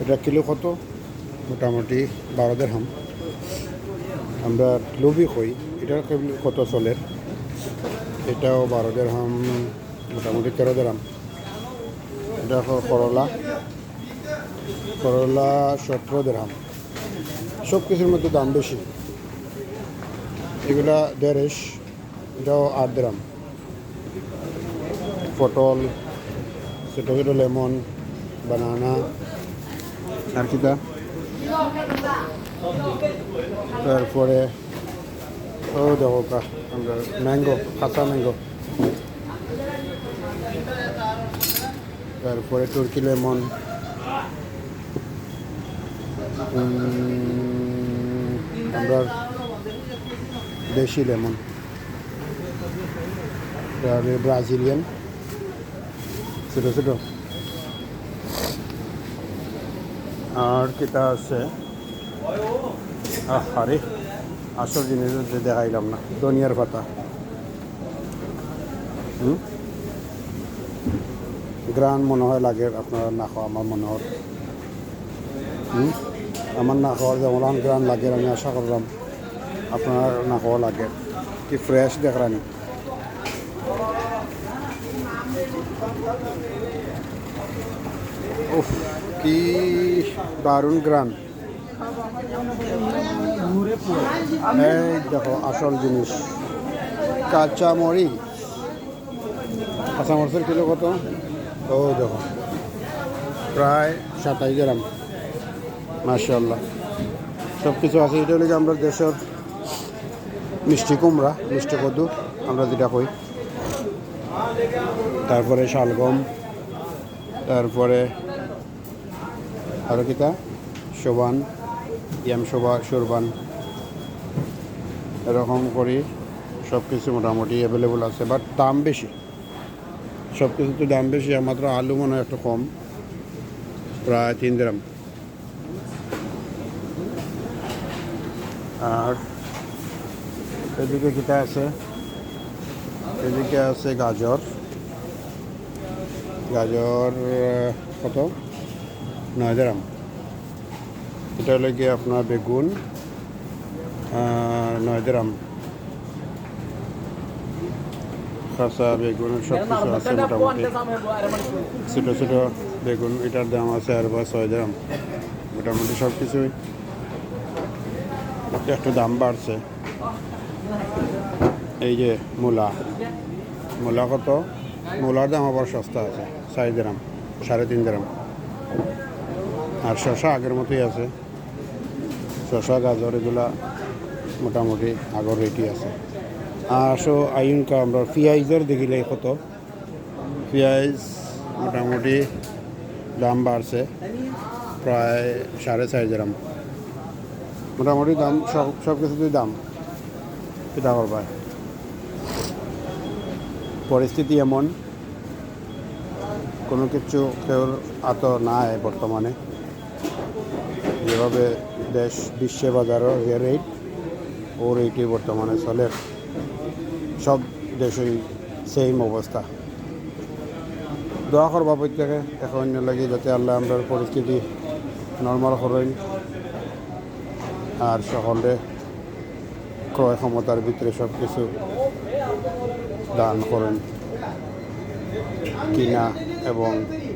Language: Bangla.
এটা কিলো কত? মোটামুটি 12 দিরহাম। আমরা লোভি হই, এটার কত চলের? এটাও 12 দিরহাম, মোটামুটি 13 দিরহাম। এটা করলা, করলা 17 দিরহাম। সব কিছুর মধ্যে দাম বেশি। এগুলা দেড়শ, এটাও 8 দিরহাম। পটল, ছোটো ছোটো লেমন, বানানা, আর কিটা, তারপরে ও দেখো আমরা ম্যাঙ্গো, কাঁচা ম্যাঙ্গো, তারপরে তুর্কি লেমন, আমরা দেশি লেমন, তারপরে ব্রাজিলিয়ান ছোটো ছোটো। আর কিটা আছে, আরে আসল জিনিস দেখাইলাম না, ধনিয়ার পাতা। গ্রান মনে হয় লাগে, আপনারা না খাওয়া আমার মনে হয়। আমার না খাওয়ার যেমন গ্রান লাগে, আমি আশা করলাম আপনার না খাওয়া লাগে। কি ফ্রেশ দেখরানি। উফ, কি দারুণ গ্রান। এই দেখো আসল জিনিস, কাঁচামরিচ। কাঁচামরিচের কিলো কত? ও দেখো, প্রায় 27 গ্রাম। মাশাআল্লাহ, সব কিছু আছে। এটা হলে আমরা দেশের মিষ্টি কুমড়া, মিষ্টি কদু আমরা যেটা কই। তারপরে শালগম, তারপরে আরও কিটা সোবান, সোরবান, এরকম করি সব কিছু মোটামুটি অ্যাভেলেবল আছে, বাট দাম বেশি। সব কিছুতে দাম বেশি, মাত্র আলু মনে হয় একটু কম, প্রায় 3 দিরহাম। আর এদিকে কিটা আছে, এদিকে আছে গাজর। গাজর কত? 9 দিরহাম। এটা হলে গিয়ে আপনার বেগুন, 9 দিরহাম। কাঁচা বেগুন সব কিছু আছে মোটামুটি। ছোটো ছোটো বেগুন, এটার দাম আছে আর 6 দিরহাম। মোটামুটি সব কিছুই একটু দাম বাড়ছে। এই যে মূলা, মূলা কত? মূলার দাম আবার সস্তা আছে, 4 দিরহাম, 3.5 দিরহাম। আর শশা আগের মতোই আছে। শশা, গাজর এগুলা মোটামুটি আগর রেটই আছে। আসো আইনকা আমরা পেঁয়াজের দেখিলে কত? পেঁয়াজ মোটামুটি দাম বাড়ছে, প্রায় 4.5 দিরহাম। মোটামুটি দাম সব কিছুতেই দাম। এটা করবা, পরিস্থিতি এমন, কোনো কিছু কেউর আত নাই বর্তমানে। যেভাবে দেশ বিশ্বে বাজারও যে রেট, ও রেটই বর্তমানে চলে। সব দেশেই সেম অবস্থা। দোয়া করবা প্রত্যেকে এখন লাগে, যাতে আল্লাহ আমরা পরিস্থিতি নর্মাল করেন, আর সকলে ক্রয় ক্ষমতার ভিতরে সব কিছু দান করেন, কিনা এবং